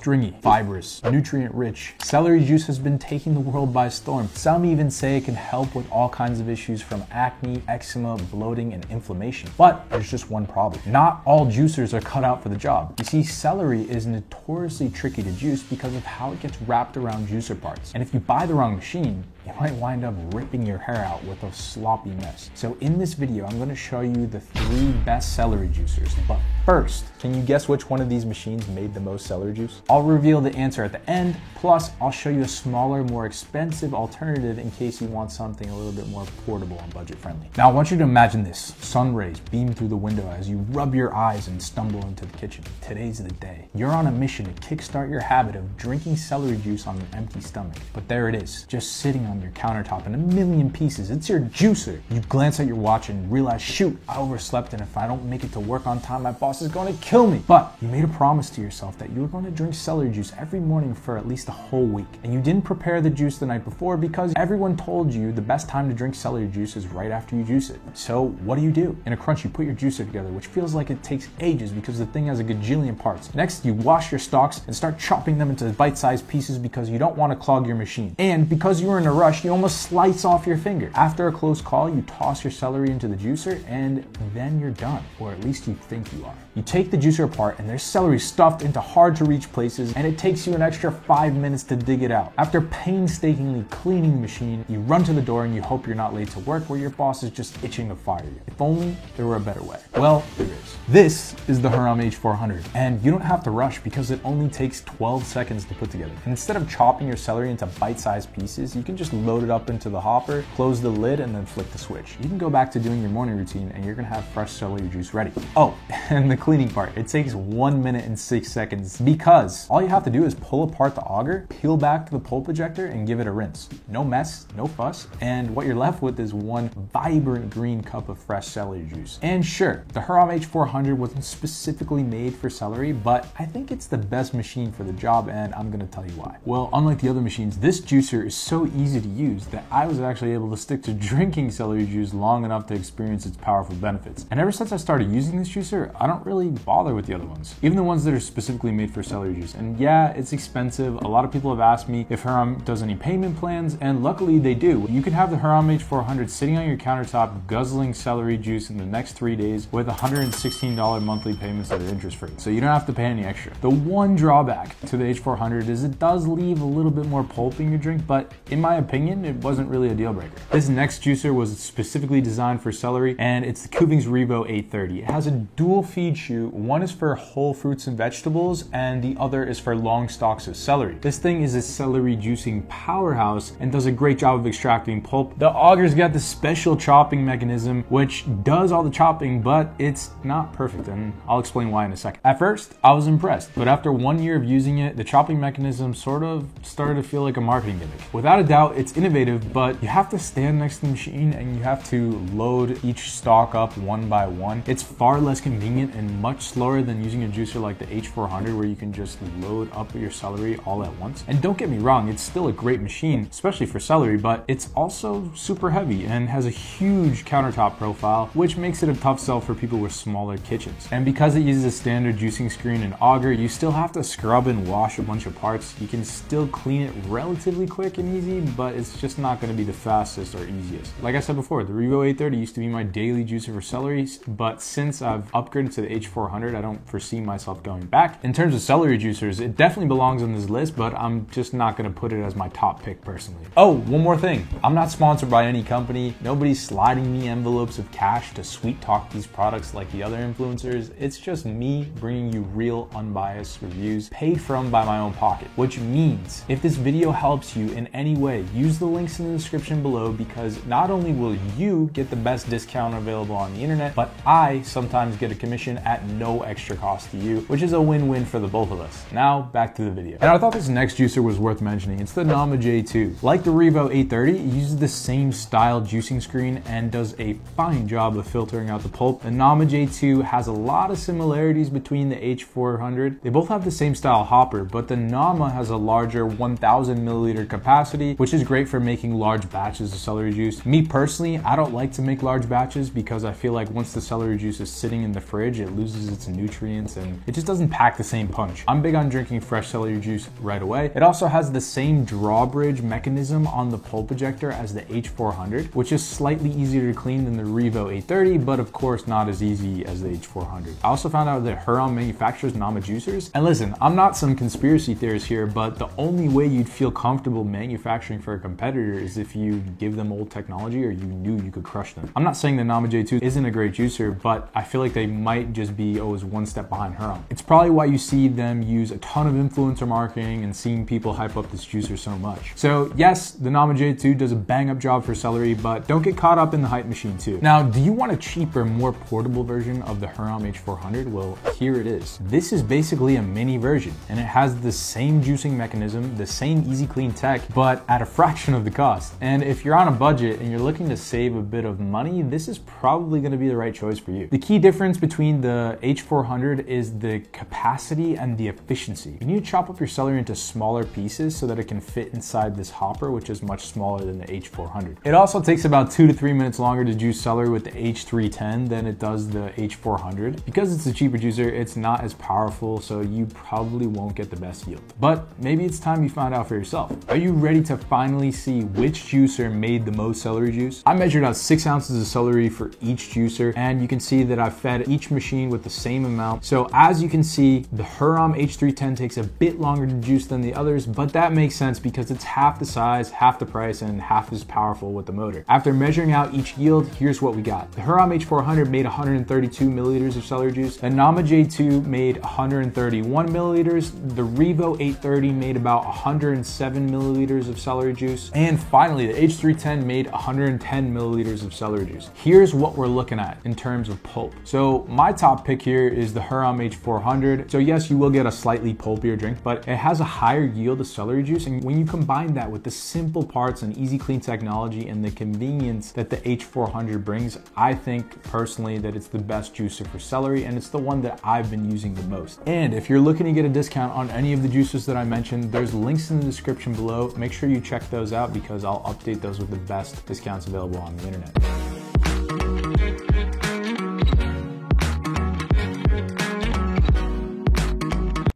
stringy, fibrous, nutrient-rich. Celery juice has been taking the world by storm. Some even say it can help with all kinds of issues from acne, eczema, bloating, and inflammation. But there's just one problem. Not all juicers are cut out for the job. You see, celery is notoriously tricky to juice because of how it gets wrapped around juicer parts. And if you buy the wrong machine, you might wind up ripping your hair out with a sloppy mess. So in this video, I'm gonna show you the 3 best celery juicers. But first, can you guess which one of these machines made the most celery juice? I'll reveal the answer at the end, plus I'll show you a smaller, more expensive alternative in case you want something a little bit more portable and budget friendly. Now I want you to imagine this. Sun rays beam through the window as you rub your eyes and stumble into the kitchen. Today's the day. You're on a mission to kickstart your habit of drinking celery juice on an empty stomach. But there it is, just sitting on your countertop in a million pieces. It's your juicer. You glance at your watch and realize, shoot, I overslept, and if I don't make it to work on time, my boss is going to kill me. But you made a promise to yourself that you were going to drink celery juice every morning for at least a whole week. And you didn't prepare the juice the night before because everyone told you the best time to drink celery juice is right after you juice it. So what do? In a crunch, you put your juicer together, which feels like it takes ages because the thing has a gajillion parts. Next, you wash your stalks and start chopping them into bite-sized pieces because you don't want to clog your machine. And because you were in a rush, you almost slice off your finger. After a close call, you toss your celery into the juicer and then you're done, or at least you think you are. You take the juicer apart and there's celery stuffed into hard to reach places, and it takes you an extra 5 minutes to dig it out. After painstakingly cleaning the machine, you run to the door and you hope you're not late to work where your boss is just itching to fire you. If only there were a better way. Well, there is. This is the Huram H400, and you don't have to rush because it only takes 12 seconds to put together. And instead of chopping your celery into bite-sized pieces, you can just load it up into the hopper, close the lid, and then flick the switch. You can go back to doing your morning routine and you're gonna have fresh celery juice ready. Oh, and the cleaning part, it takes 1 minute and 6 seconds because all you have to do is pull apart the auger, peel back the pulp ejector, and give it a rinse. No mess, no fuss, and what you're left with is one vibrant green cup of fresh celery juice. And sure, the Huram H400 wasn't specifically made for celery, but I think it's the best machine for the job, and I'm gonna tell you why. Well, unlike the other machines, this juicer is so easy to use that I was actually able to stick to drinking celery juice long enough to experience its powerful benefits. And ever since I started using this juicer, I don't really bother with the other ones, even the ones that are specifically made for celery juice. And yeah, it's expensive. A lot of people have asked me if Huram does any payment plans, and luckily they do. You can have the Huram H400 sitting on your countertop guzzling celery juice in the next 3 days with $116 monthly payments that are interest free. So you don't have to pay any extra. The one drawback to the H400 is it does leave a little bit more pulp in your drink, but in my opinion, it wasn't really a deal breaker. This next juicer was specifically designed for celery, and it's the Kuvings Revo 830. It has a dual feed chute. One is for whole fruits and vegetables, and the other is for long stalks of celery. This thing is a celery juicing powerhouse and does a great job of extracting pulp. The auger's got this special chopping mechanism, which does all the chopping, but it's not perfect, and I'll explain why in a second. At first, I was impressed, but after 1 year of using it, the chopping mechanism sort of started to feel like a marketing gimmick. Without a doubt, it's innovative, but you have to stand next to the machine and you have to load each stalk up one by one. It's far less convenient and much slower than using a juicer like the H400 where you can just load up your celery all at once. And don't get me wrong, it's still a great machine, especially for celery, but it's also super heavy and has a huge countertop profile, which makes it a tough sell for people with smaller kitchens. And because it uses a standard juicing screen and auger, you still have to scrub and wash a bunch of parts. You can still clean it relatively quick and easy, but it's just not going to be the fastest or easiest. Like I said before, the Revo 830 used to be my daily juicer for celery, but since I've upgraded to the H400, I don't foresee myself going back. In terms of celery juicers, it definitely belongs on this list, but I'm just not going to put it as my top pick personally. Oh, one more thing. I'm not sponsored by any company. Nobody's sliding me envelopes of cash to sweet talk these products like the other influencers. It's just me bringing you real, unbiased reviews paid from by my own pocket, which means if this video helps you in any way, use the links in the description below, because not only will you get the best discount available on the internet, but I sometimes get a commission at no extra cost to you, which is a win-win for the both of us. Now back to the video. And I thought this next juicer was worth mentioning. It's the Nama J2. Like the Revo 830, it uses the same style juicing screen and does a fine job of filtering out the pulp. The Nama J2 has a lot of similarities between the H400. They both have the same style hopper, but the Nama has a larger 1000 milliliter capacity, which is great for making large batches of celery juice. Me personally, I don't like to make large batches because I feel like once the celery juice is sitting in the fridge, it loses its nutrients and it just doesn't pack the same punch. I'm big on drinking fresh celery juice right away. It also has the same drawbridge mechanism on the pulp ejector as the H400, which is slightly easier to clean than the Revo 830, but of course not as easy as the H400. I also found out that Huron manufactures Nama juicers. And listen, I'm not some conspiracy theorist here, but the only way you'd feel comfortable manufacturing for a competitor is if you give them old technology or you knew you could crush them. I'm not saying the Nama J2 isn't a great juicer, but I feel like they might just be always one step behind Huron. It's probably why you see them use a ton of influencer marketing and seeing people hype up this juicer so much. So yes, the Nama J2 does a bang up job for celery, but don't get caught up in the hype machine too. Now, do you want a cheaper, more portable version of the Huron H400? Well, here it is. This is basically a mini version, and it has the same juicing mechanism, the same easy clean tech, but at a fraction of the cost. And if you're on a budget and you're looking to save a bit of money, this is probably going to be the right choice for you. The key difference between the H400 is the capacity and the efficiency. You need to chop up your celery into smaller pieces so that it can fit inside this hopper, which is much smaller than the H400. It also takes about 2 to 3 minutes longer to juice celery with the H310 than it does the H400. Because it's a cheaper juicer, it's not as powerful, so you probably won't get the best yield. But maybe it's time you find out for yourself. Are you ready to finally see which juicer made the most celery juice? I measured out 6 ounces of celery for each juicer, and you can see that I fed each machine with the same amount. So as you can see, the Huron H310 takes a bit longer to juice than the others, but that makes sense because it's half the size, half the price, and half as powerful with the motor. After measuring out each yield, here's what we got. The Huron H400 made 132 milliliters of celery juice. The Nama J2 made 131 milliliters. The Revo 830 made about 107 milliliters of celery juice. And finally, the H310 made 110 milliliters of celery juice. Here's what we're looking at in terms of pulp. So my top pick here is the Huron H400. So yes, you will get a slightly pulpier drink, but it has a higher yield of celery juice. And when you combine that with the simple parts and easy clean technology and the convenience that the H400 brings, I think personally that it's the best juicer for celery, and it's the one that I've been using the most. And if you're looking to get a discount on any of the juices that I mentioned, there's links in the description below. Make sure you check those out because I'll update those with the best discounts available on the internet.